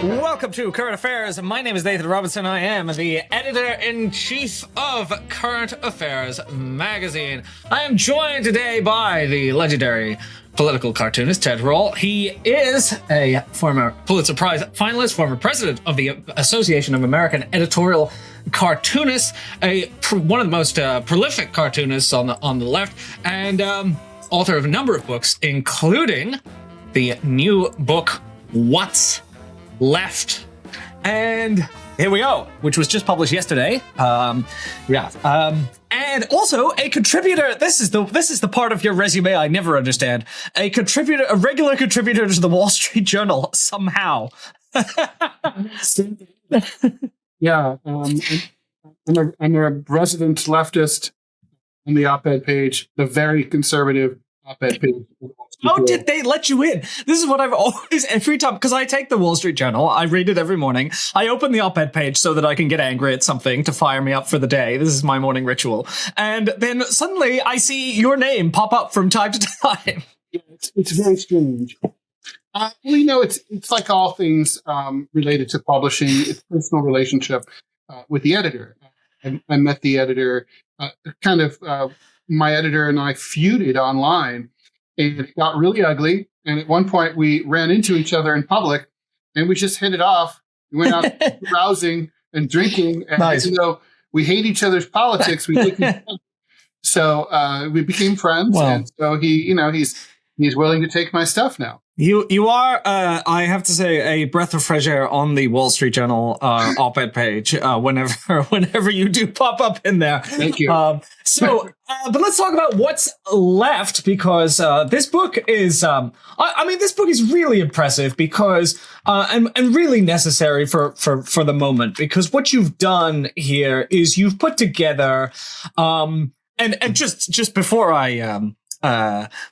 Welcome to Current Affairs. My name is Nathan Robinson. I am the editor-in-chief of Current Affairs magazine. I am joined today by the legendary political cartoonist Ted Rall. He is a former Pulitzer Prize finalist, former president of the Association of American Editorial Cartoonists, one of the most prolific cartoonists on the left, and author of a number of books, including the new book, What's Left? And here we go, which was just published yesterday. And also a contributor. This is the part of your resume I never understand. A regular contributor to the Wall Street Journal somehow. Yeah, I'm a resident leftist on the op-ed page, the very conservative op-ed page. How did they let you in? This is what I've always, every time, because I take the Wall Street Journal, I read it every morning. I open the op-ed page so that I can get angry at something to fire me up for the day. This is my morning ritual. And then suddenly I see your name pop up from time to time. Yeah, it's very strange. Well, it's like all things related to publishing. It's a personal relationship with the editor. I met the editor, my editor and I feuded online. And it got really ugly. And at one point, we ran into each other in public, and we just hit it off. We went out browsing and drinking. And nice. Even though we hate each other's politics, we became so we became friends. Wow. And so he's willing to take my stuff now. You are, I have to say, a breath of fresh air on the Wall Street Journal op-ed page whenever you do pop up in there. Thank you. But let's talk about what's left, because this book is, this book is really impressive because and really necessary for the moment, because what you've done here is you've put together and just before I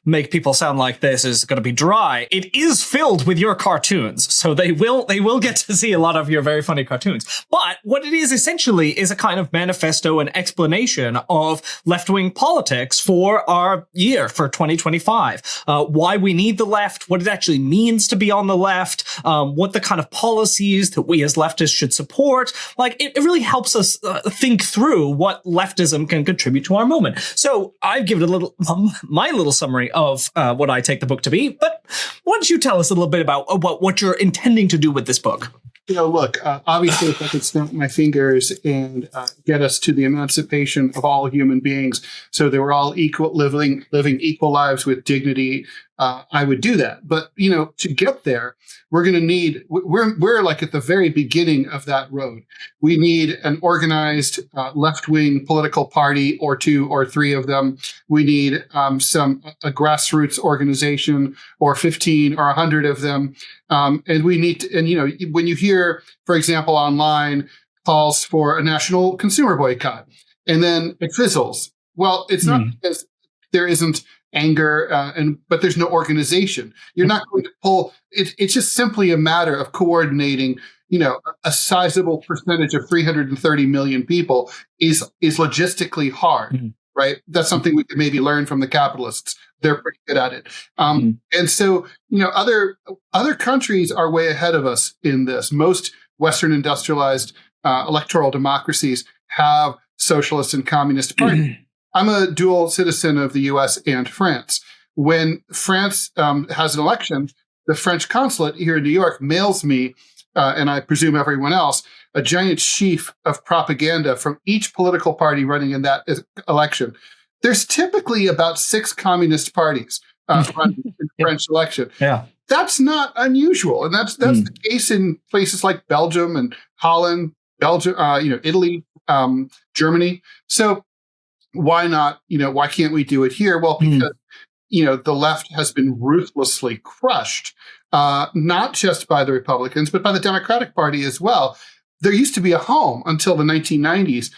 make people sound like this is going to be dry, it is filled with your cartoons, so they will get to see a lot of your very funny cartoons. But what it is essentially is a kind of manifesto and explanation of left-wing politics for our year, for 2025. Why we need the left, what it actually means to be on the left, what the kind of policies that we as leftists should support. Like, it really helps us think through what leftism can contribute to our moment. So I've given my little summary of what I take the book to be, but why don't you tell us a little bit about what you're intending to do with this book? Look, obviously, if I could snap my fingers and get us to the emancipation of all human beings so they were all equal, living equal lives with dignity, I would do that. But, to get there, we're going to need, we're like at the very beginning of that road. We need an organized left-wing political party, or two or three of them. We need a grassroots organization, or 15 or 100 of them. And we need to, when you hear, for example, online calls for a national consumer boycott, and then it fizzles. Well, it's not because there isn't anger, but there's no organization. You're not going to pull. It's just simply a matter of coordinating. A sizable percentage of 330 million people is logistically hard, right? That's something we could maybe learn from the capitalists. They're pretty good at it. And so, other countries are way ahead of us in this. Most Western industrialized electoral democracies have socialist and communist parties. I'm a dual citizen of the U.S. and France. When France has an election, the French consulate here in New York mails me, and I presume everyone else, a giant sheaf of propaganda from each political party running in that election. There's typically about 6 communist parties running in the French election. Yeah. That's not unusual, and that's the case in places like Belgium and Holland, Italy, Germany. So why not? Why can't we do it here? Well, because the left has been ruthlessly crushed, not just by the Republicans, but by the Democratic Party as well. There used to be a home until the 1990s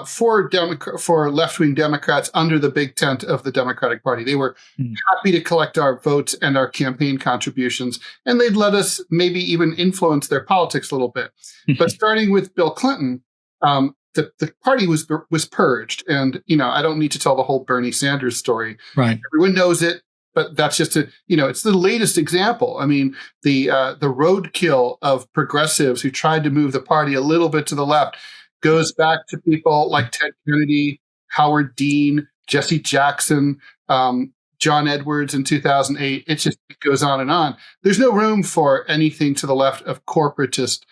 for left-wing Democrats under the big tent of the Democratic Party. They were happy to collect our votes and our campaign contributions, and they'd let us maybe even influence their politics a little bit. But starting with Bill Clinton, the party was purged. And, I don't need to tell the whole Bernie Sanders story. Right. Everyone knows it. but that's just it's the latest example. I mean, the roadkill of progressives who tried to move the party a little bit to the left goes back to people like Ted Kennedy, Howard Dean, Jesse Jackson, John Edwards in 2008. It goes on and on. There's no room for anything to the left of corporatist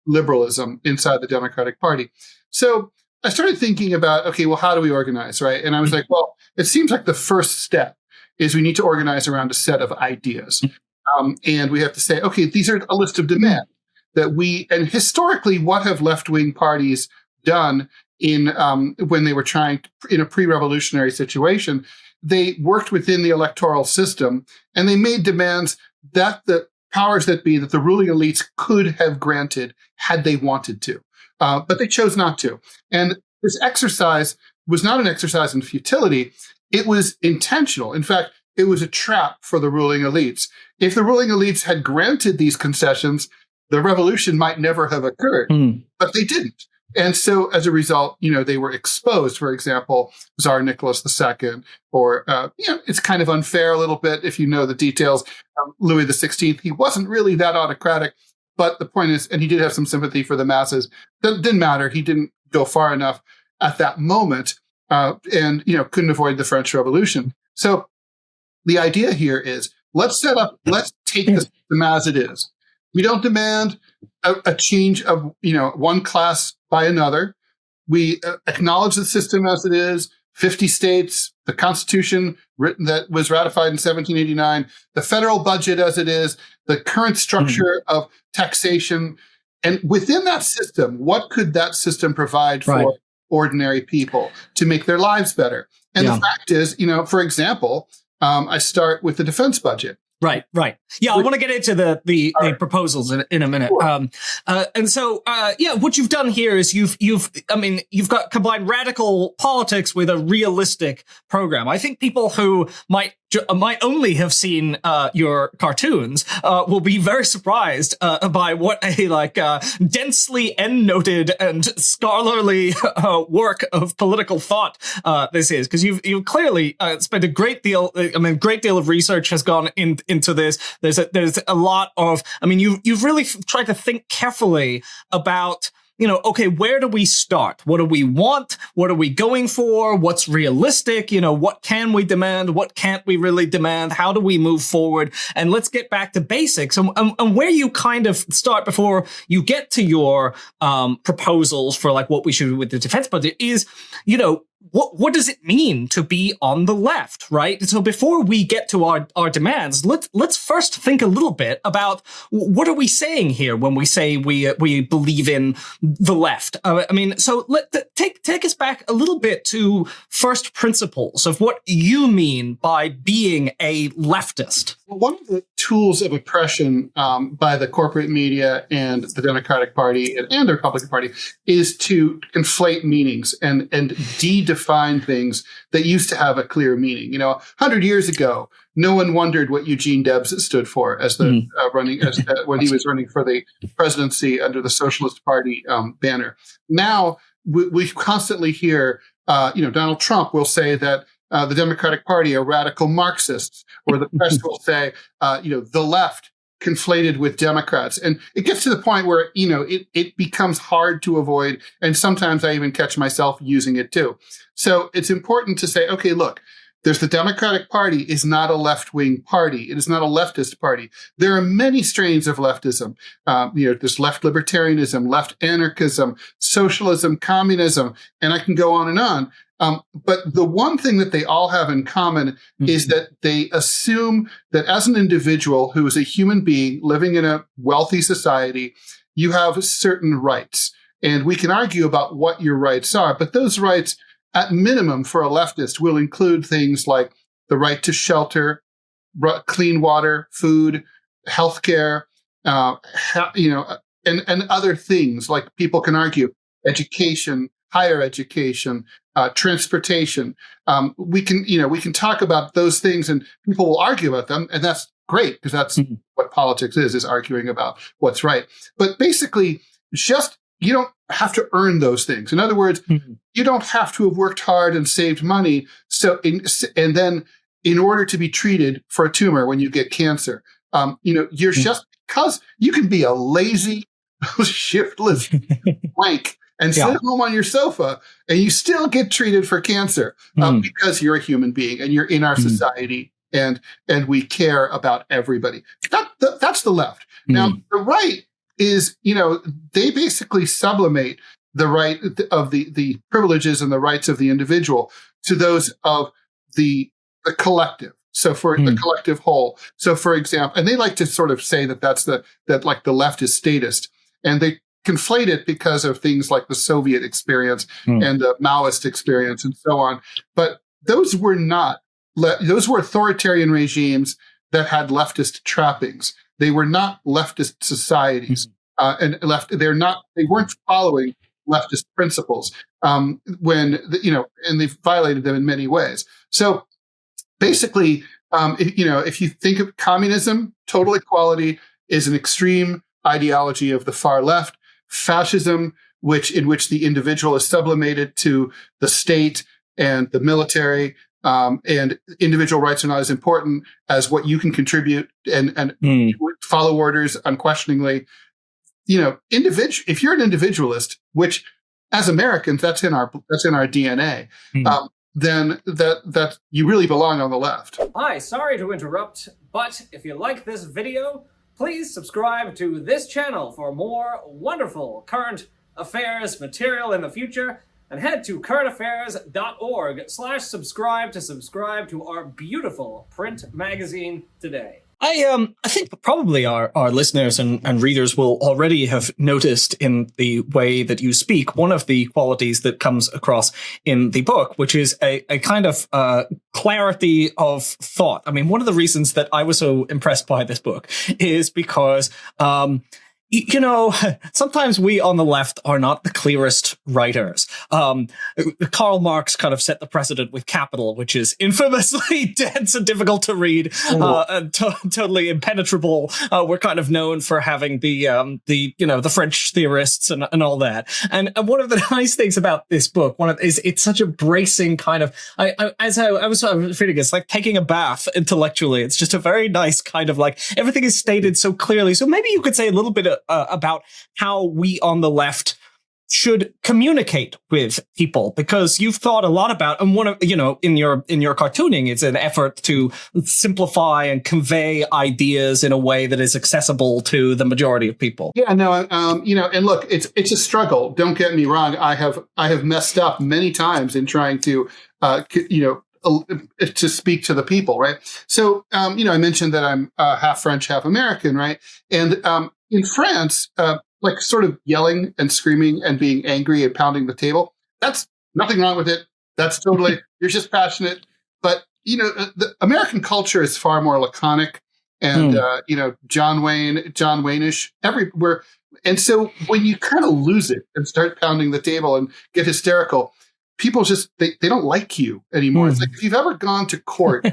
liberalism inside the Democratic Party. So I started thinking about, okay, well, how do we organize, right? And I was like, well, it seems like the first step is we need to organize around a set of ideas. And we have to say, okay, these are a list of demands that and historically, what have left-wing parties done when they were trying in a pre-revolutionary situation? They worked within the electoral system and they made demands that the powers that be, that the ruling elites could have granted had they wanted to. But they chose not to. And this exercise was not an exercise in futility. It was intentional. In fact, it was a trap for the ruling elites. If the ruling elites had granted these concessions, the revolution might never have occurred, but they didn't. And so as a result, they were exposed. For example, Tsar Nicholas II, or, it's kind of unfair a little bit if you know the details. Louis XVI, he wasn't really that autocratic. But the point is, and he did have some sympathy for the masses. That didn't matter. He didn't go far enough at that moment, and couldn't avoid the French Revolution. So the idea here is let's take the system as it is. We don't demand a change of one class by another. We acknowledge the system as it is. 50 states, the Constitution that was ratified in 1789, the federal budget as it is, the current structure of taxation. And within that system, what could that system provide for ordinary people to make their lives better? And the fact is, for example, I start with the defense budget. Right. Yeah, I want to get into the proposals in a minute. Sure. And so, what you've done here is you've got combined radical politics with a realistic program. I think people who might only have seen your cartoons will be very surprised by what a densely end-noted and scholarly work of political thought this is, because you've clearly spent a great deal. Great deal of research has gone into this. There's a lot of. You've really tried to think carefully about. Okay, where do we start? What do we want? What are we going for? What's realistic? What can we demand? What can't we really demand? How do we move forward? And let's get back to basics. And where you kind of start before you get to your proposals for what we should do with the defense budget is, what does it mean to be on the left, right? So before we get to our demands, let's first think a little bit about what are we saying here when we say we believe in the left. So take us back a little bit to first principles of what you mean by being a leftist. Well, one of the tools of oppression by the corporate media and the Democratic Party and the Republican Party is to conflate meanings and define things that used to have a clear meaning. 100 years ago, no one wondered what Eugene Debs stood for as the when he was running for the presidency under the Socialist Party banner. Now we constantly hear, Donald Trump will say that the Democratic Party are radical Marxists, or the press will say, the left conflated with Democrats. And it gets to the point where, it becomes hard to avoid. And sometimes I even catch myself using it too. So it's important to say, okay, look, there's the Democratic Party is not a left-wing party. It is not a leftist party. There are many strains of leftism. There's left libertarianism, left anarchism, socialism, communism, and I can go on and on. But the one thing that they all have in common is that they assume that as an individual who is a human being living in a wealthy society, you have certain rights. And we can argue about what your rights are, but those rights, at minimum for a leftist, will include things like the right to shelter, clean water, food, healthcare, and other things like people can argue education, higher education, transportation. We can talk about those things, and people will argue about them, and that's great because that's what politics is arguing about what's right. But basically, you don't have to earn those things. In other words, you don't have to have worked hard and saved money. And then in order to be treated for a tumor when you get cancer. You're just because you can be a lazy, shiftless wank and sit home on your sofa and you still get treated for cancer because you're a human being and you're in our society and we care about everybody. That's the left. Now, the right is, they basically sublimate the right of the privileges and the rights of the individual to those of the collective. So for the collective whole. So for example, and they like to sort of say that like the left is statist, and they conflate it because of things like the Soviet experience and the Maoist experience and so on. But those were those were authoritarian regimes that had leftist trappings. They were not leftist societies, they weren't following leftist principles and they violated them in many ways. So basically, if you think of communism, total equality is an extreme ideology of the far left. Fascism, in which the individual is sublimated to the state and the military, and individual rights are not as important as what you can contribute and follow orders unquestioningly. If you're an individualist, which as Americans, that's in our DNA. Then that you really belong on the left. Hi, sorry to interrupt, but if you like this video, please subscribe to this channel for more wonderful current affairs material in the future, and head to currentaffairs.org/subscribe to subscribe to our beautiful print magazine today. I think probably our listeners and readers will already have noticed in the way that you speak one of the qualities that comes across in the book, which is a kind of clarity of thought. I mean, one of the reasons that I was so impressed by this book is because sometimes we on the left are not the clearest writers. Karl Marx kind of set the precedent with Capital, which is infamously dense and difficult to read, and totally impenetrable. We're kind of known for having the French theorists and all that. And one of the nice things about this book, is it's such a bracing kind of, as I was reading, it's like taking a bath intellectually. It's just a very nice kind of like, everything is stated so clearly. So maybe you could say a little bit about how we on the left should communicate with people, because you've thought a lot about, and one of, in your cartooning, it's an effort to simplify and convey ideas in a way that is accessible to the majority of people. Yeah, no, and look, it's a struggle. Don't get me wrong. I have messed up many times in trying to, to speak to the people, right? So, I mentioned that I'm half French, half American, right? And in France, like sort of yelling and screaming and being angry and pounding the table, that's nothing wrong with it. That's totally, you're just passionate. But, the American culture is far more laconic and, John Wayne-ish everywhere. And so when you kind of lose it and start pounding the table and get hysterical, people just, they don't like you anymore. It's like if you've ever gone to court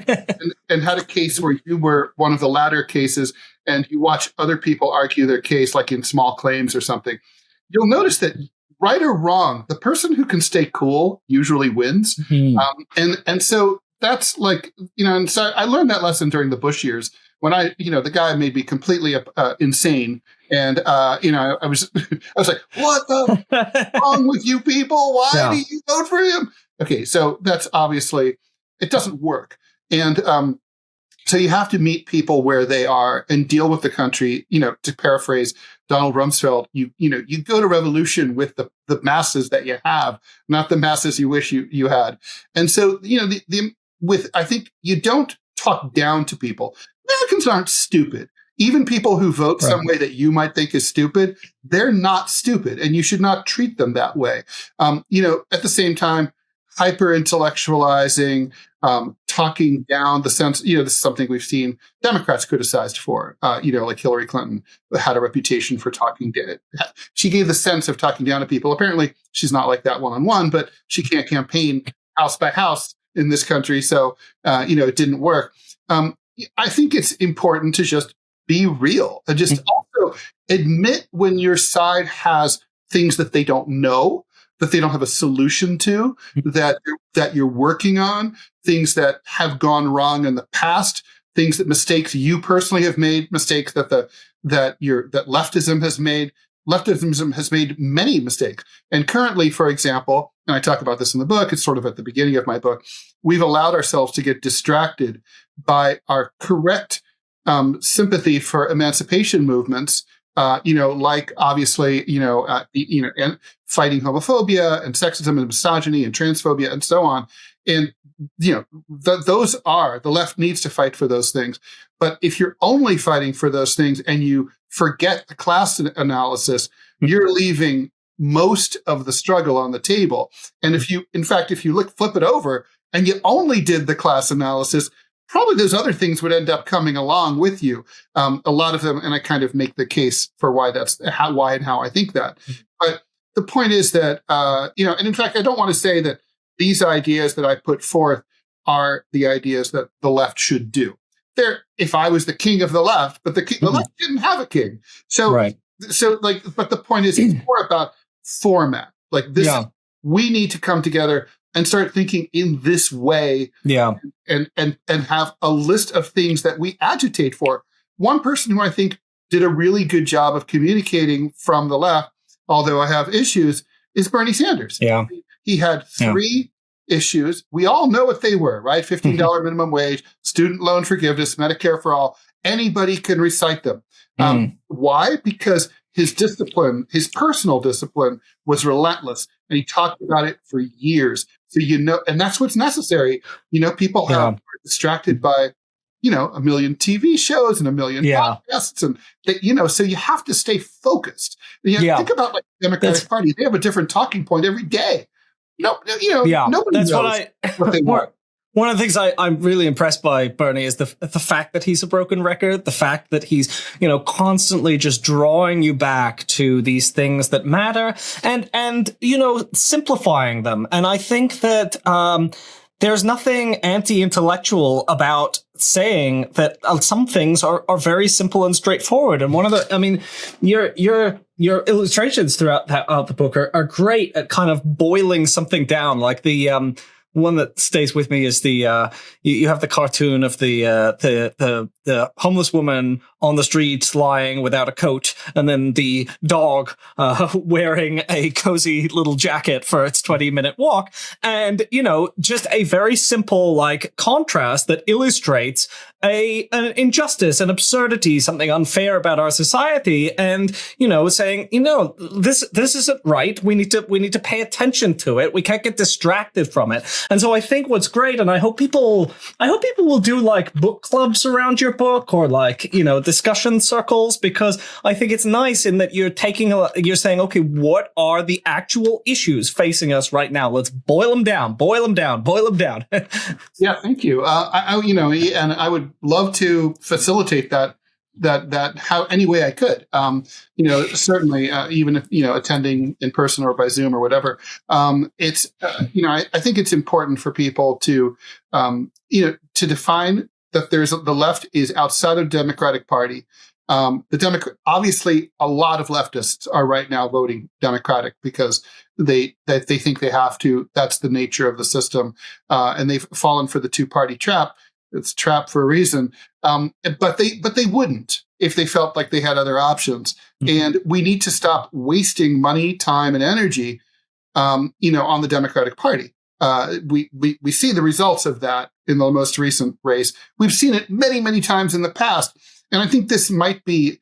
and had a case where you were one of the latter cases and you watch other people argue their case, like in small claims or something, you'll notice that right or wrong, the person who can stay cool usually wins. And so that's like, and so I learned that lesson during the Bush years when the guy made me completely insane. And, I was like, what the wrong with you people? Why do you vote for him? Okay. So that's obviously, it doesn't work. And, so you have to meet people where they are and deal with the country, to paraphrase Donald Rumsfeld, you go to revolution with the masses that you have, not the masses you wish you had. And so, I think you don't talk down to people. Americans aren't stupid. Even people who vote some way that you might think is stupid, they're not stupid, and you should not treat them that way. At the same time, hyper-intellectualizing, talking down the sense, this is something we've seen Democrats criticized for, like Hillary Clinton had a reputation for talking down. She gave the sense of talking down to people. Apparently, she's not like that one-on-one, but she can't campaign house by house in this country. So, it didn't work. I think it's important to just be real and just also admit when your side has things that they don't know, that they don't have a solution to, that you're working on, things that have gone wrong in the past, things that mistakes you personally have made, mistakes that leftism has made. Leftism has made many mistakes. And currently, for example, and I talk about this in the book, it's sort of at the beginning of my book, we've allowed ourselves to get distracted by our correct sympathy for emancipation movements, like obviously, and fighting homophobia and sexism and misogyny and transphobia and so on. And, those are, the left needs to fight for those things. But if you're only fighting for those things and you forget the class analysis, you're leaving most of the struggle on the table. And if you flip it over and you only did the class analysis, probably those other things would end up coming along with you. A lot of them, and I kind of make the case for why and how I think that. But the point is that, and in fact, I don't want to say that these ideas that I put forth are the ideas that the left should do. If I was the king of the left, but the left didn't have a king. So, right. But the point is, it's more about format. Like this, we need to come together and start thinking in this way. Yeah. And have a list of things that we agitate for. One person who I think did a really good job of communicating from the left, although I have issues, is Bernie Sanders. Yeah. He had 3 issues. We all know what they were, right? $15 minimum wage, student loan forgiveness, Medicare for all. Anybody can recite them. Why? Because his discipline, his personal discipline, was relentless. And he talked about it for years. So, and that's what's necessary. People are distracted by, a million TV shows and a million podcasts. And, so you have to stay focused. Think about like the Democratic Party. They have a different talking point every day. Nobody knows what they want. One of the things I'm really impressed by Bernie is the fact that he's a broken record, the fact that he's, constantly just drawing you back to these things that matter and simplifying them. And I think that, there's nothing anti-intellectual about saying that some things are very simple and straightforward. And your illustrations throughout the book are great at kind of boiling something down. Like the one that stays with me is the you have the cartoon of the homeless woman on the street lying without a coat, and then the dog wearing a cozy little jacket for its 20-minute walk, and just a very simple like contrast that illustrates an injustice, an absurdity, something unfair about our society, and saying this isn't right. We need to pay attention to it. We can't get distracted from it. And so I think what's great, and I hope people will do like book clubs around your book, or like discussion circles, because I think it's nice in that you're saying, okay, what are the actual issues facing us right now? Let's boil them down. Yeah, thank you. And I would love to facilitate that how any way I could. Certainly, even if attending in person or by Zoom or whatever. It's I think it's important for people to to define that the left is outside of the Democratic Party. Obviously, a lot of leftists are right now voting Democratic because they think they have to. That's the nature of the system, and they've fallen for the 2-party trap. It's a trap for a reason, but they wouldn't if they felt like they had other options. Mm-hmm. And we need to stop wasting money, time, and energy, on the Democratic Party. We see the results of that in the most recent race. We've seen it many, many times in the past. And I think this might be,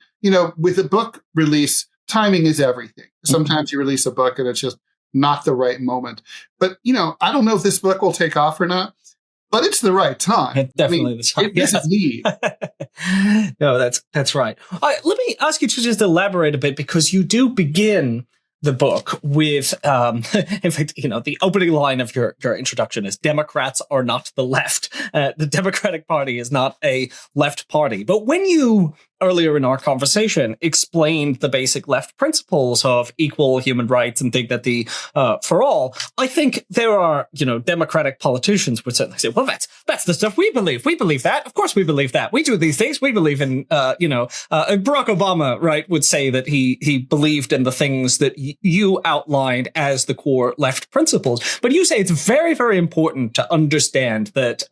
with a book release, timing is everything. Sometimes you release a book and it's just not the right moment. But, I don't know if this book will take off or not, but it's the right time. It's definitely the time. This is me. No, that's right. Let me ask you to just elaborate a bit, because you do begin the book with, in fact, the opening line of your introduction is "Democrats are not the left." The Democratic Party is not a left party. But when you earlier in our conversation, explained the basic left principles of equal human rights and dignity for all. I think there are, democratic politicians would certainly say, well, that's the stuff we believe. We believe that. Of course we believe that. We do these things. We believe in, Barack Obama, right, would say that he believed in the things that you outlined as the core left principles. But you say it's very, very important to understand that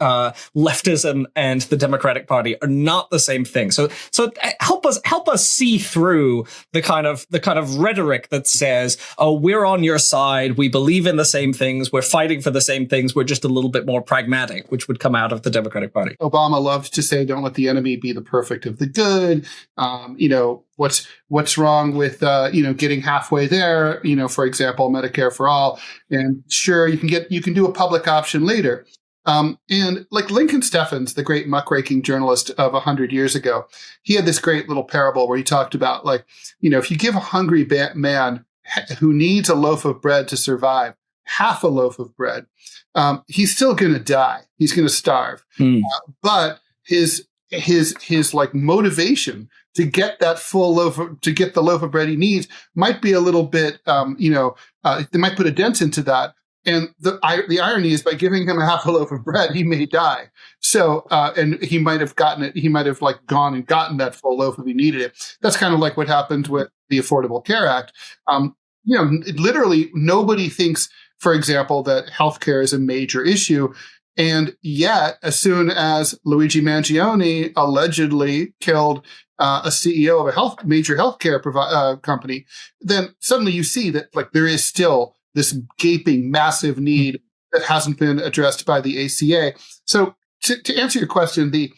leftism and the Democratic Party are not the same thing. So help us see through the kind of rhetoric that says, oh, we're on your side, we believe in the same things, we're fighting for the same things, we're just a little bit more pragmatic, which would come out of the Democratic Party. Obama loved to say, don't let the enemy be the perfect of the good. What's wrong with getting halfway there, for example, Medicare for all. And sure, you can do a public option later. And like Lincoln Steffens, the great muckraking journalist of 100 years ago, he had this great little parable where he talked about, if you give a hungry man who needs a loaf of bread to survive, half a loaf of bread, he's still going to die. He's going to starve. But his motivation to get that full loaf, to get the loaf of bread he needs might be a little bit, they might put a dent into that. And the irony is, by giving him a half a loaf of bread, he may die. So, and he might have gotten it. He might have gone and gotten that full loaf if he needed it. That's kind of like what happened with the Affordable Care Act. Literally nobody thinks, for example, that healthcare is a major issue. And yet, as soon as Luigi Mangione allegedly killed a CEO of a major healthcare company, then suddenly you see that there is still this gaping, massive need that hasn't been addressed by the ACA. So to answer your question, the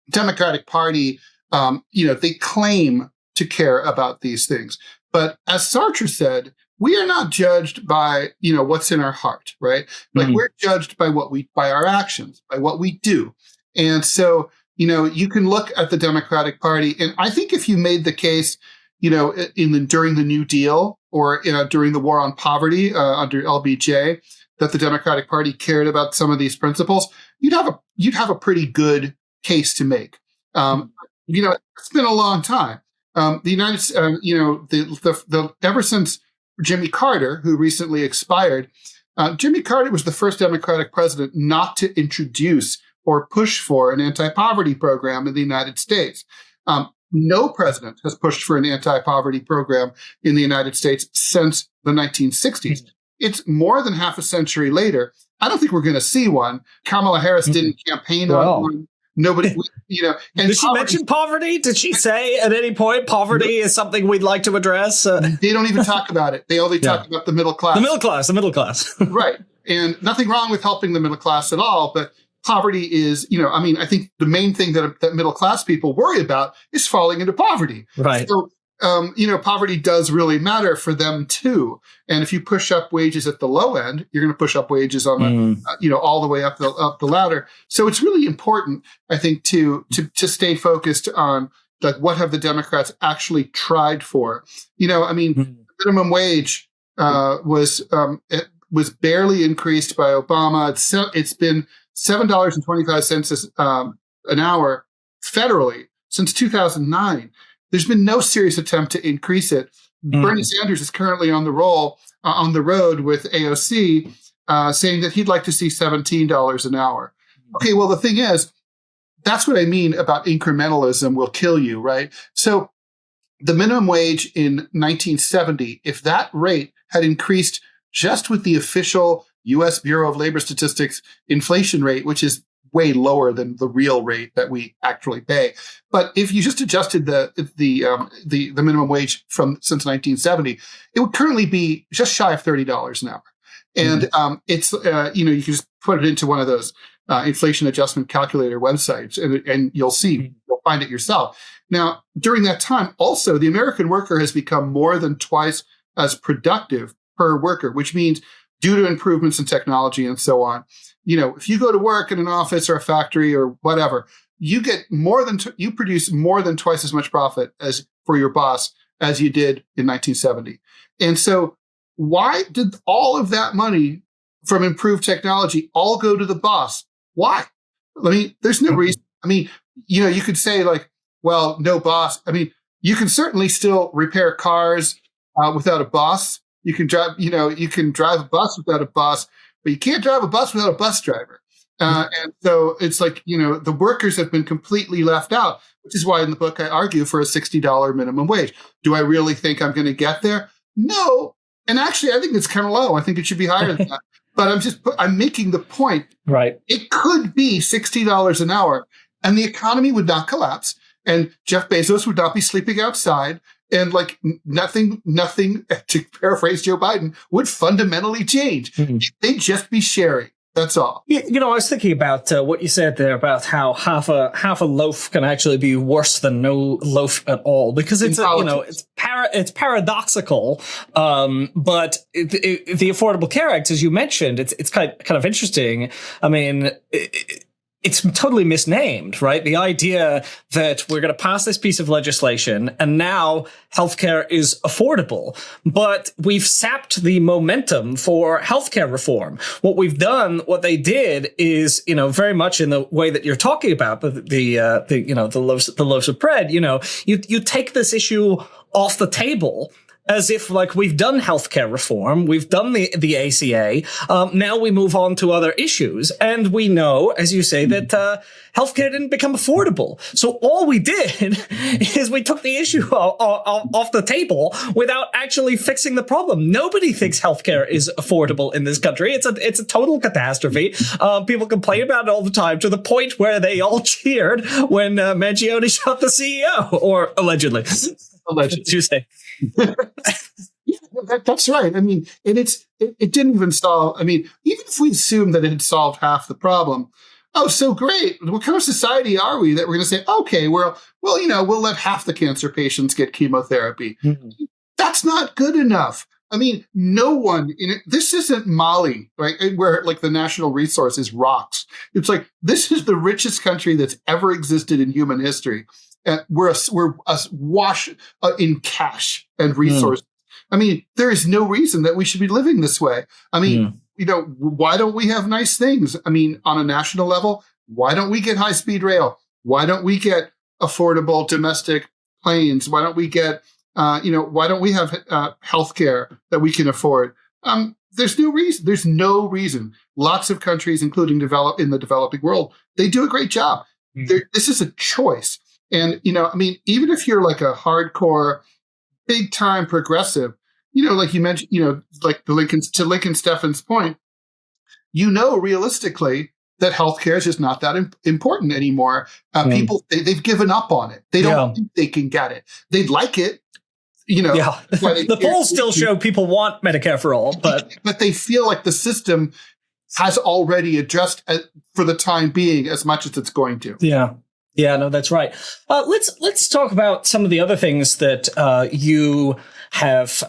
Democratic Party, they claim to care about these things. But as Sartre said, we are not judged by, what's in our heart, right? We're judged by by our actions, by what we do. And so, you can look at the Democratic Party, and I think if you made the case, during the New Deal or during the war on poverty under LBJ, that the Democratic Party cared about some of these principles, you'd have a pretty good case to make. It's been a long time. The United States, ever since Jimmy Carter, who recently expired, Jimmy Carter was the first Democratic president not to introduce or push for an anti-poverty program in the United States. No president has pushed for an anti-poverty program in the United States since the 1960s. It's more than half a century later. I don't think we're going to see one. Kamala Harris didn't campaign on one. Nobody, And did she mention poverty? Did she say at any point poverty is something we'd like to address? They don't even talk about it. They only talk about the middle class. The middle class. Right. And nothing wrong with helping the middle class at all, but poverty is, I think the main thing that middle class people worry about is falling into poverty. Right. So, poverty does really matter for them too. And if you push up wages at the low end, you're going to push up wages on all the way up the ladder. So it's really important, I think, to stay focused on what have the Democrats actually tried for. Minimum wage was barely increased by Obama. It's been $7.25 an hour federally since 2009. There's been no serious attempt to increase it. Bernie Sanders is currently on the road with AOC, saying that he'd like to see $17 an hour. Okay, well, the thing is, that's what I mean about incrementalism will kill you, right? So the minimum wage in 1970, if that rate had increased just with the official U.S. Bureau of Labor Statistics inflation rate, which is way lower than the real rate that we actually pay. But if you just adjusted the minimum wage since 1970, it would currently be just shy of $30 an hour. And it's you can just put it into one of those inflation adjustment calculator websites, and you'll find it yourself. Now, during that time, also the American worker has become more than twice as productive per worker, which means due to improvements in technology and so on. If you go to work in an office or a factory or whatever, you get you produce more than twice as much profit as for your boss as you did in 1970. And so why did all of that money from improved technology all go to the boss? Why? There's no reason. You could say well, no boss. I mean, you can certainly still repair cars without a boss. You can drive, you can drive a bus without a boss, but you can't drive a bus without a bus driver. And so it's like, the workers have been completely left out, which is why in the book I argue for a $60 minimum wage. Do I really think I'm going to get there? No. And actually, I think it's kind of low. I think it should be higher than that. But I'm making the point. Right. It could be $60 an hour and the economy would not collapse and Jeff Bezos would not be sleeping outside. And like nothing, to paraphrase Joe Biden, would fundamentally change. Mm-hmm. They'd just be sharing. That's all. I was thinking about what you said there about how half a loaf can actually be worse than no loaf at all, because it's it's paradoxical. But the Affordable Care Act, as you mentioned, it's kind of interesting. I mean, it's totally misnamed, right? The idea that we're going to pass this piece of legislation and now healthcare is affordable, but we've sapped the momentum for healthcare reform. What they did is, very much in the way that you're talking about the loaves of bread, you take this issue off the table, as if like we've done healthcare reform, we've done the ACA. Now we move on to other issues, and we know, as you say, that healthcare didn't become affordable. So all we did is we took the issue off the table without actually fixing the problem. Nobody thinks healthcare is affordable in this country. It's a total catastrophe. People complain about it all the time, to the point where they all cheered when Mangione shot the CEO, or allegedly. Allegedly. Tuesday. Yeah, that's right. I mean, and it didn't even solve. I mean, even if we assume that it had solved half the problem, oh, so great. What kind of society are we that we're going to say, okay, we'll let half the cancer patients get chemotherapy? Mm-hmm. That's not good enough. I mean, no one in it. This isn't Mali, right? Where like the national resource is rocks. It's like, this is the richest country that's ever existed in human history. We're awash in cash and resources. I mean, there is no reason that we should be living this way. I mean, why don't we have nice things? I mean, on a national level, why don't we get high-speed rail? Why don't we get affordable domestic planes? Why don't we get, why don't we have healthcare that we can afford? There's no reason. There's no reason. Lots of countries, including in the developing world, they do a great job. This is a choice. And, I mean, even if you're like a hardcore, big time progressive, like you mentioned, like Lincoln Steffen's point, realistically that healthcare is just not that important anymore. People, they've given up on it. They don't think they can get it. They'd like it. The polls still show people want Medicare for all, but they feel like the system has already addressed for the time being as much as it's going to. Yeah, no, that's right. Let's talk about some of the other things that you have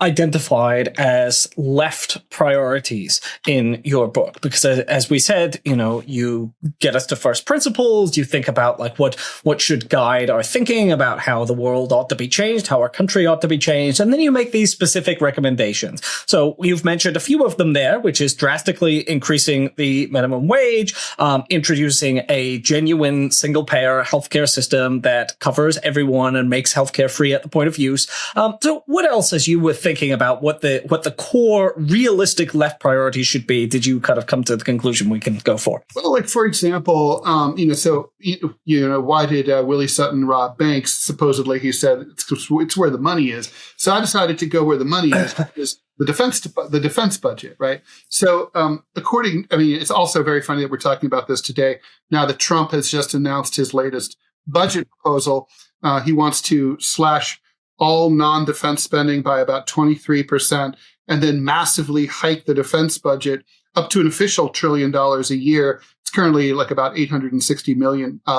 identified as left priorities in your book, because as we said, you get us to first principles. You think about like what should guide our thinking about how the world ought to be changed, how our country ought to be changed, and then you make these specific recommendations. So you've mentioned a few of them there, which is drastically increasing the minimum wage, introducing a genuine single-payer healthcare system that covers everyone and makes healthcare free at the point of use. So what else, as you were thinking about what the core realistic left priorities should be, did you kind of come to the conclusion we can go for? Well, like, for example, why did Willie Sutton rob banks? Supposedly, he said it's where the money is. So I decided to go where the money is the defense budget, right? So it's also very funny that we're talking about this today. Now that Trump has just announced his latest budget proposal, he wants to slash all non-defense spending by about 23%, and then massively hike the defense budget up to an official $1 trillion a year. It's currently like about $860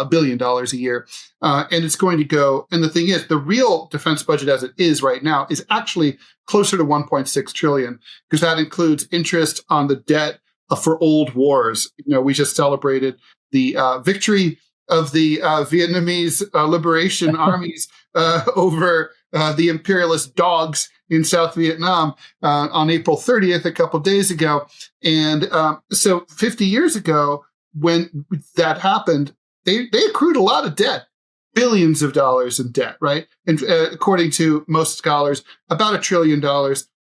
billion a year. And it's going to go. And the thing is, the real defense budget as it is right now is actually closer to 1.6 trillion, because that includes interest on the debt for old wars. We just celebrated the victory of the Vietnamese liberation armies over the imperialist dogs in South Vietnam on April 30th, a couple of days ago. And so 50 years ago, when that happened, they accrued a lot of debt. billions of dollars in debt, right? And according to most scholars, about $1 trillion.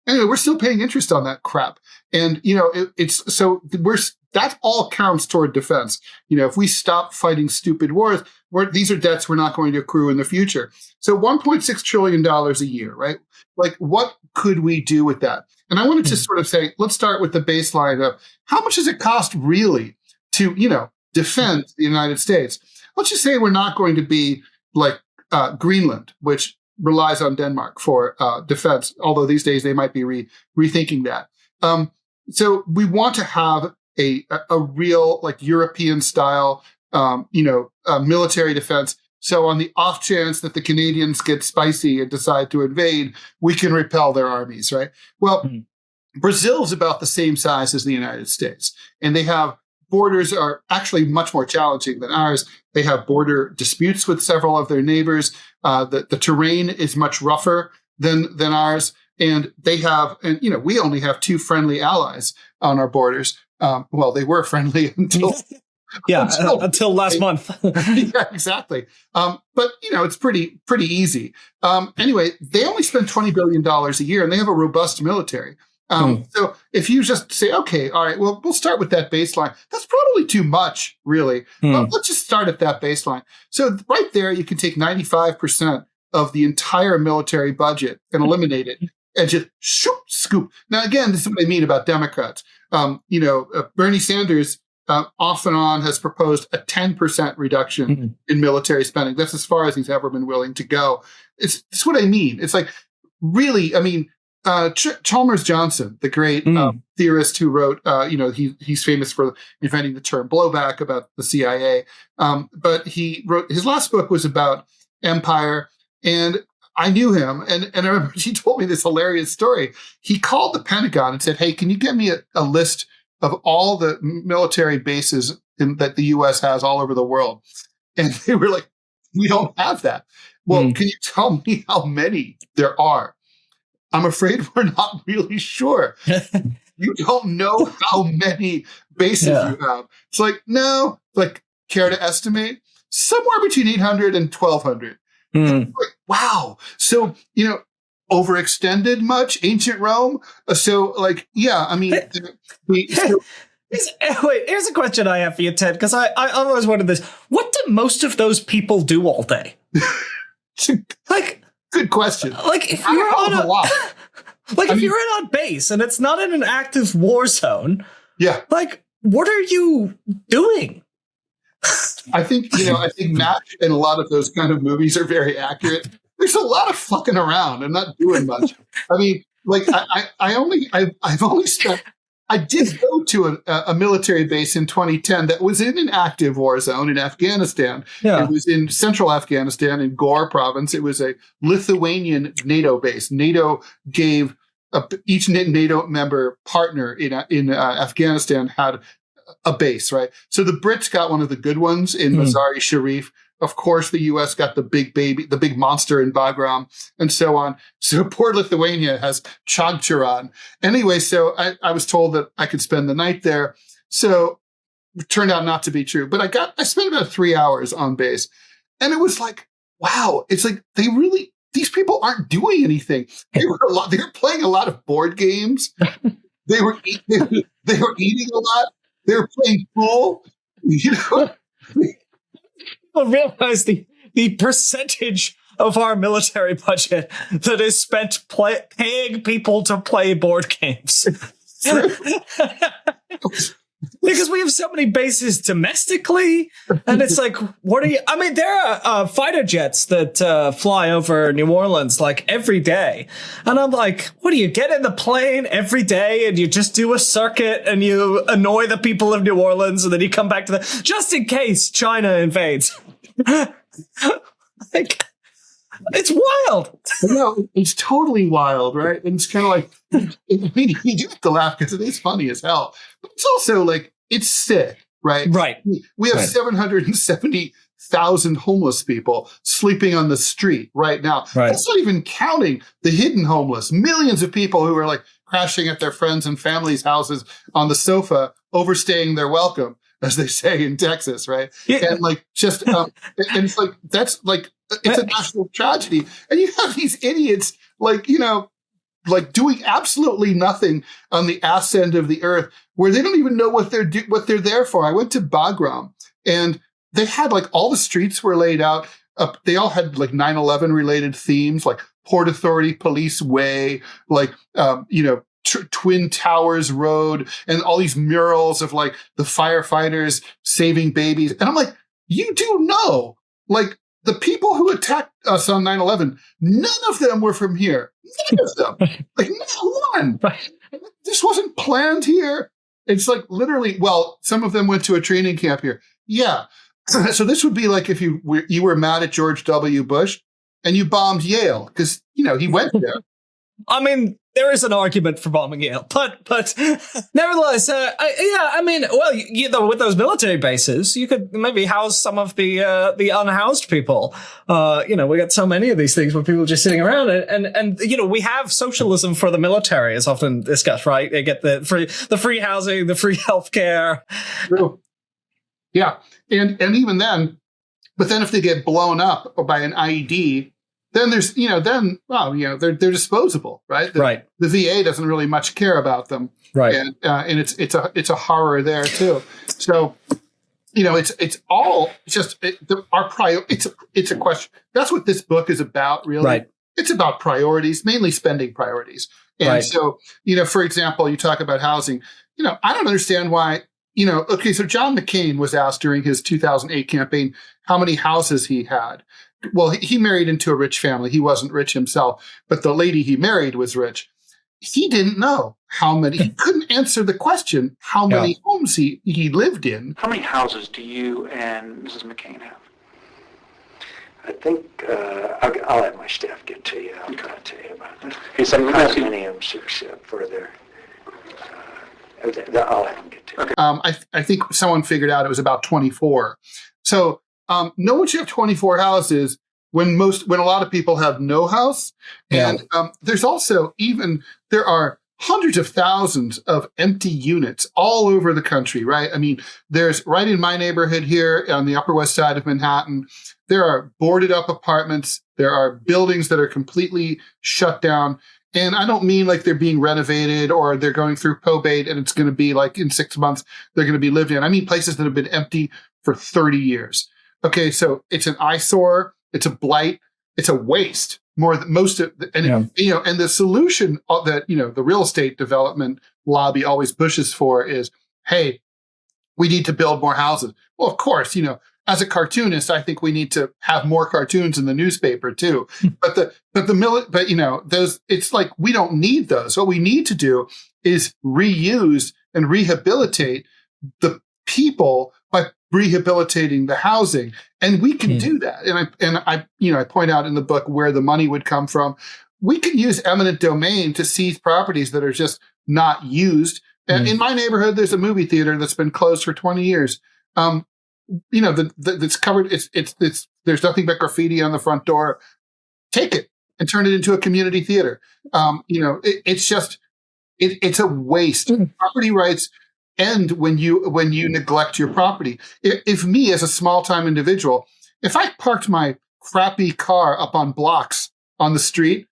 Anyway, we're still paying interest on that crap. And, it's so that all counts toward defense. If we stop fighting stupid wars, these are debts we're not going to accrue in the future. So $1.6 trillion a year, right? Like, what could we do with that? And I wanted to sort of say, let's start with the baseline of how much does it cost really to, defend the United States? Let's just say we're not going to be like Greenland, which relies on Denmark for defense, although these days they might be rethinking that. So we want to have a real like European style, military defense. So on the off chance that the Canadians get spicy and decide to invade, we can repel their armies, right? Well, Brazil's about the same size as the United States, and they have borders are actually much more challenging than ours. They have border disputes with several of their neighbors. The terrain is much rougher than ours. And they have, we only have 2 friendly allies on our borders. Well, they were friendly until until last month. Yeah, exactly. But it's pretty easy. Anyway, they only spend $20 billion a year, and they have a robust military. So if you just say, okay, all right, well, we'll start with that baseline. That's probably too much, really. But let's just start at that baseline. So right there, you can take 95% of the entire military budget and eliminate it and just scoop. Now, again, this is what I mean about Democrats. Bernie Sanders off and on has proposed a 10% reduction in military spending. That's as far as he's ever been willing to go. It's what I mean. It's like, really, Chalmers Johnson, the great theorist who wrote, he's famous for inventing the term blowback about the CIA. But he wrote, his last book was about empire. And I knew him. And I remember he told me this hilarious story. He called the Pentagon and said, hey, can you get me a list of all the military bases that the U.S. has all over the world? And they were like, we don't have that. Well, can you tell me how many there are? I'm afraid we're not really sure. You don't know how many bases you have. It's like, no, like, care to estimate? Somewhere between 800 and 1,200. Like, wow. So, overextended much? Ancient Rome? Wait, here's a question I have for you, Ted, because I always wondered this. What do most of those people do all day? Good question. Like, if you're you're on base and it's not in an active war zone, like, what are you doing? I think Match and a lot of those kind of movies are very accurate. There's a lot of fucking around and not doing much. I mean, like, I did go to a military base in 2010 that was in an active war zone in Afghanistan. Yeah. It was in central Afghanistan in Gore province. It was a Lithuanian NATO base. NATO gave each NATO member partner in Afghanistan had a base, right? So the Brits got one of the good ones in Mazar-e Sharif. Of course, the U.S. got the big monster in Bagram, and so on. So poor Lithuania has Chagcharan. Anyway, so I was told that I could spend the night there. So it turned out not to be true. But I spent about 3 hours on base. And it was like, wow, it's like these people aren't doing anything. They were playing a lot of board games. They were eating a lot. They were playing pool. People realize the percentage of our military budget that is spent paying people to play board games. Because we have so many bases domestically, and it's like, there are fighter jets that fly over New Orleans like every day. And I'm like, what do you get in the plane every day and you just do a circuit and you annoy the people of New Orleans and then you come back to just in case China invades. Like, it's wild. No, it's totally wild, right? And it's kind of like, you do have to laugh because it is funny as hell. But it's also like, it's sick, right? Right. We have 770,000 homeless people sleeping on the street right now. Right. That's not even counting the hidden homeless. Millions of people who are like crashing at their friends' and families' houses on the sofa, overstaying their welcome. as they say in Texas, right? Yeah. And like just, and it's like that's like it's a national tragedy, and you have these idiots like like doing absolutely nothing on the ass end of the earth, where they don't even know what they're there for. I went to Bagram, and they had like all the streets were laid out. They all had like 9/11 related themes, like Port Authority Police Way, like Twin Towers Road, and all these murals of like the firefighters saving babies. And I'm like, you do know, like the people who attacked us on 9/11, none of them were from here. None of them, like not one. This wasn't planned here. It's like literally. Well, some of them went to a training camp here. Yeah. So this would be like if you were mad at George W. Bush and you bombed Yale because, he went there. I mean, there is an argument for bombing Yale, but nevertheless, with those military bases, you could maybe house some of the unhoused people. We got so many of these things where people are just sitting around, and we have socialism for the military is often discussed, right? They get the free housing, the free healthcare. True. Yeah, and even then, but then if they get blown up by an IED, then there's they're disposable, right? Right. The VA doesn't really much care about them, right? And it's a horror there too. So it's all just it's a question. That's what this book is about, really. Right. It's about priorities, mainly spending priorities. And right. So for example, you talk about housing. I don't understand why. Okay, so John McCain was asked during his 2008 campaign how many houses he had. Well, he married into a rich family. He wasn't rich himself, but the lady he married was rich. He didn't know how many. He couldn't answer the question how many homes he lived in. How many houses do you and Mrs. McCain have? I think I'll have my staff get to you. I'll try to tell you about that. He's condominiums for their. I'll have them get to you. Okay. I think someone figured out it was about 24. So no one should have 24 houses when a lot of people have no house. And there's also there are hundreds of thousands of empty units all over the country, right? I mean, there's right in my neighborhood here on the Upper West Side of Manhattan, there are boarded up apartments. There are buildings that are completely shut down. And I don't mean like they're being renovated or they're going through probate and it's going to be like in 6 months, they're going to be lived in. I mean, places that have been empty for 30 years. Okay. So it's an eyesore. It's a blight. It's a waste more than most of and the solution that, the real estate development lobby always pushes for is, hey, we need to build more houses. Well, of course, as a cartoonist, I think we need to have more cartoons in the newspaper too. But those, it's like, we don't need those. What we need to do is reuse and rehabilitate the people by rehabilitating the housing. And we can do that. And I point out in the book where the money would come from. We could use eminent domain to seize properties that are just not used. And in my neighborhood, there's a movie theater that's been closed for 20 years. That's covered. It's there's nothing but graffiti on the front door. Take it and turn it into a community theater. It's just it's a waste. Property rights end when you neglect your property. If me as a small time individual, if I parked my crappy car up on blocks on the street,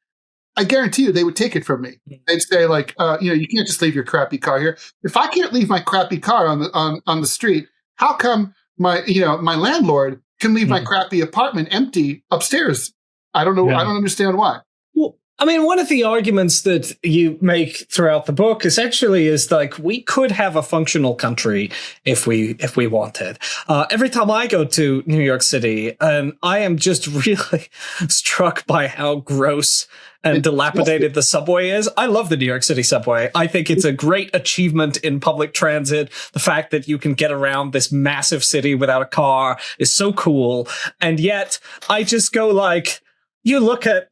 I guarantee you they would take it from me. They'd say like, you can't just leave your crappy car here. If I can't leave my crappy car on the street, how come my landlord can leave my crappy apartment empty upstairs? I don't know. Yeah. I don't understand why. Well, I mean, one of the arguments that you make throughout the book essentially is like we could have a functional country if we wanted. Every time I go to New York City, and I am just really struck by how gross and dilapidated the subway is. I love the New York City subway. I think it's a great achievement in public transit. The fact that you can get around this massive city without a car is so cool. And yet I just go like, you look at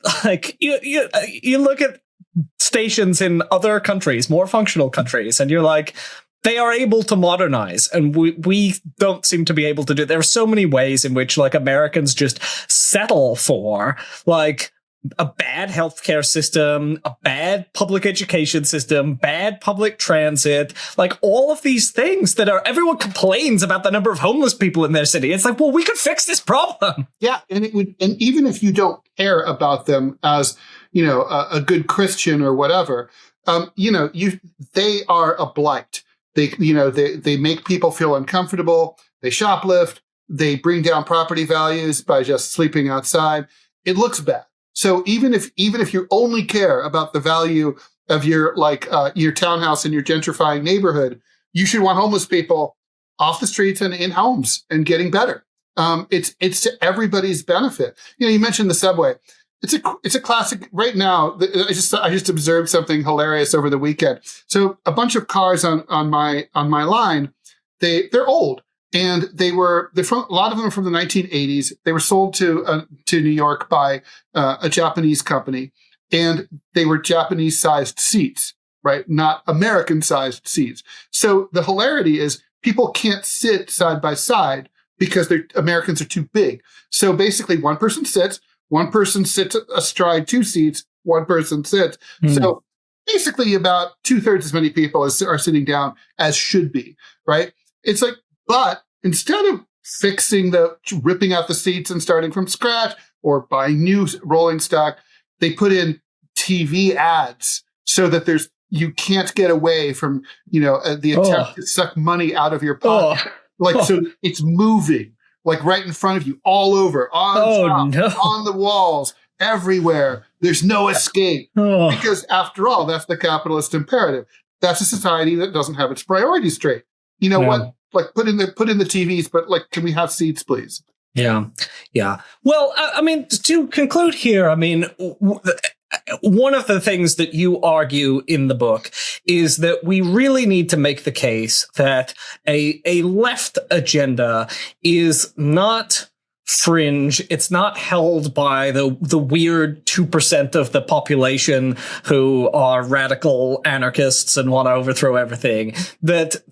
stations in other countries, more functional countries, and you're like, they are able to modernize, and we don't seem to be able to do it. There are so many ways in which like Americans just settle for like a bad healthcare system, a bad public education system, bad public transit, like all of these things that are, everyone complains about the number of homeless people in their city. It's like, well, we could fix this problem. Yeah. And it would, and even if you don't care about them as, a good Christian or whatever, they are a blight. They make people feel uncomfortable. They shoplift. They bring down property values by just sleeping outside. It looks bad. So even if you only care about the value of your townhouse in your gentrifying neighborhood, you should want homeless people off the streets and in homes and getting better. It's to everybody's benefit. You mentioned the subway. It's a classic right now. I just observed something hilarious over the weekend. So a bunch of cars on my line, they're old. And they're from, a lot of them are from the 1980s. They were sold to New York by a Japanese company, and they were Japanese-sized seats, right? Not American-sized seats. So the hilarity is people can't sit side by side because Americans are too big. So basically, one person sits astride two seats, one person sits. So basically, about 2/3 as many people are sitting down as should be, right? It's like. But instead of ripping out the seats and starting from scratch or buying new rolling stock, they put in TV ads so that you can't get away from, the attempt to suck money out of your pocket. So it's moving like right in front of you, all over, on the walls, everywhere. There's no escape because after all, that's the capitalist imperative. That's a society that doesn't have its priorities straight. What? Like put in the TVs, but can we have seats, please? Yeah. Well, to conclude here, one of the things that you argue in the book is that we really need to make the case that a left agenda is not fringe. It's not held by the weird 2% of the population who are radical anarchists and want to overthrow everything. That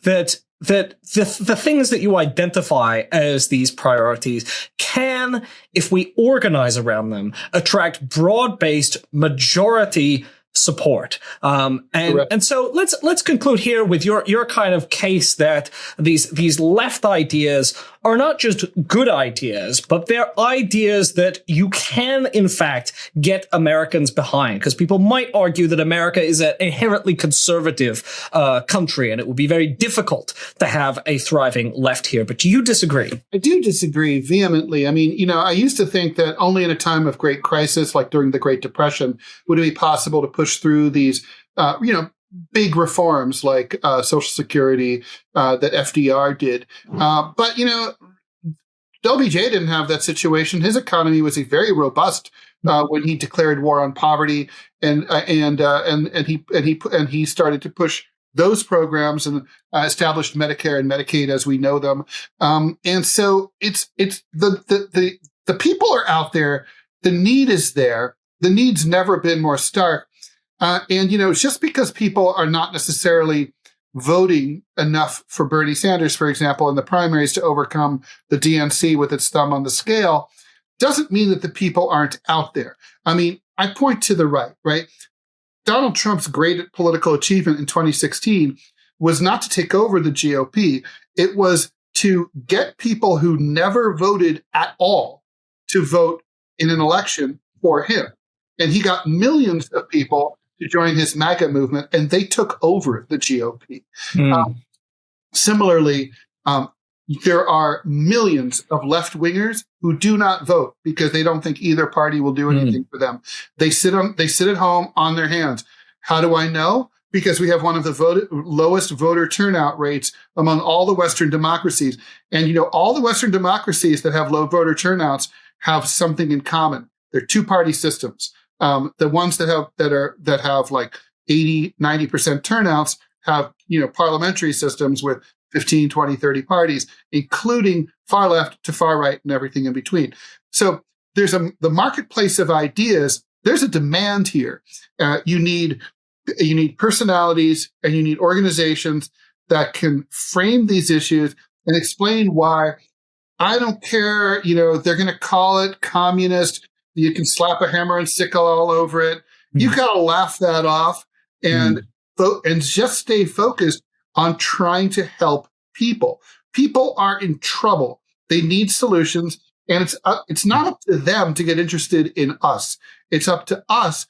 the things that you identify as these priorities can, if we organize around them, attract broad-based majority support. And so let's conclude here with your kind of case that these left ideas are not just good ideas, but they're ideas that you can, in fact, get Americans behind. Because people might argue that America is an inherently conservative country, and it would be very difficult to have a thriving left here. But do you disagree? I do disagree vehemently. I used to think that only in a time of great crisis, like during the Great Depression, would it be possible to push through these, big reforms like Social Security that FDR did. But LBJ didn't have that situation. His economy was very robust when he declared war on poverty, and he started to push those programs and established Medicare and Medicaid as we know them. And so it's the people are out there. The need is there. The need's never been more stark. And just because people are not necessarily voting enough for Bernie Sanders, for example, in the primaries to overcome the DNC with its thumb on the scale, doesn't mean that the people aren't out there. I point to the right? Donald Trump's great political achievement in 2016 was not to take over the GOP. It was to get people who never voted at all to vote in an election for him. And he got millions of people to join his MAGA movement, and they took over the GOP. Similarly, there are millions of left-wingers who do not vote because they don't think either party will do anything for them. They sit at home on their hands. How do I know? Because we have one of the lowest voter turnout rates among all the Western democracies. And all the Western democracies that have low voter turnouts have something in common. They're two-party systems. The ones that have like 80, 90% turnouts have, parliamentary systems with 15, 20, 30 parties, including far left to far right and everything in between. So there's the marketplace of ideas. There's a demand here. You need personalities and you need organizations that can frame these issues and explain why. I don't care, they're going to call it communist. You can slap a hammer and sickle all over it. You got to laugh that off and just stay focused on trying to help people. People are in trouble. They need solutions, and it's not up to them to get interested in us. It's up to us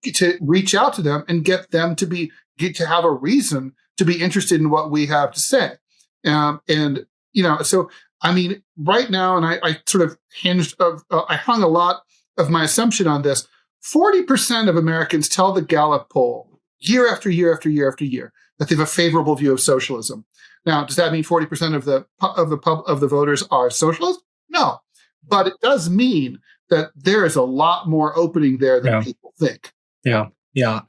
to reach out to them and get them to have a reason to be interested in what we have to say. So I mean, right now, and I sort of I hung a lot of my assumption on this. 40% of Americans tell the Gallup poll year after year after year after year that they have a favorable view of socialism. Now, does that mean 40% of the voters are socialists? No, but it does mean that there is a lot more opening there than people think. Yeah,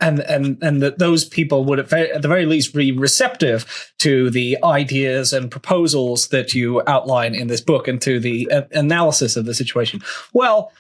and that those people would at the very least be receptive to the ideas and proposals that you outline in this book and to the analysis of the situation. Well,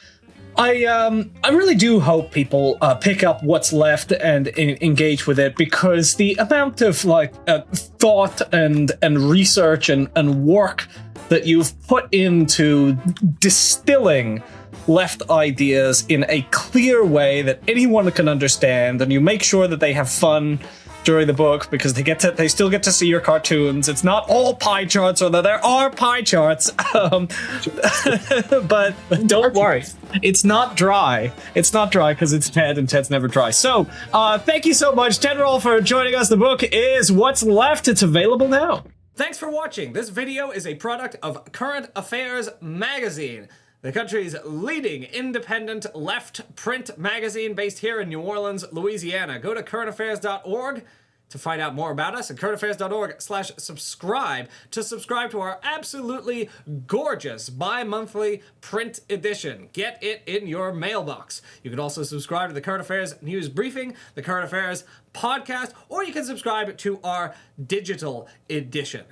I really do hope people pick up what's left and engage with it, because the amount of thought and research and work that you've put into distilling left ideas in a clear way that anyone can understand, and you make sure that they have fun during the book because they still get to see your cartoons. It's not all pie charts, although there are pie charts. But don't worry, it's not dry. It's not dry because it's Ted, and Ted's never dry. So thank you so much, Ted Rall, for joining us. The book is What's Left. It's available now. Thanks for watching. This video is a product of Current Affairs Magazine, the country's leading independent left print magazine based here in New Orleans, Louisiana. Go to currentaffairs.org to find out more about us, and currentaffairs.org/subscribe to subscribe to our absolutely gorgeous bi-monthly print edition. Get it in your mailbox. You can also subscribe to the Current Affairs News Briefing, the Current Affairs Podcast, or you can subscribe to our digital edition.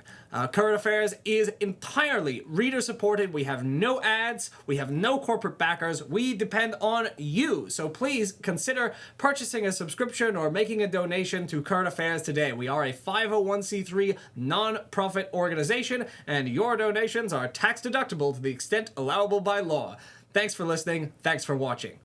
Current Affairs is entirely reader-supported. We have no ads. We have no corporate backers. We depend on you. So please consider purchasing a subscription or making a donation to Current Affairs today. We are a 501c3 non-profit organization, and your donations are tax-deductible to the extent allowable by law. Thanks for listening. Thanks for watching.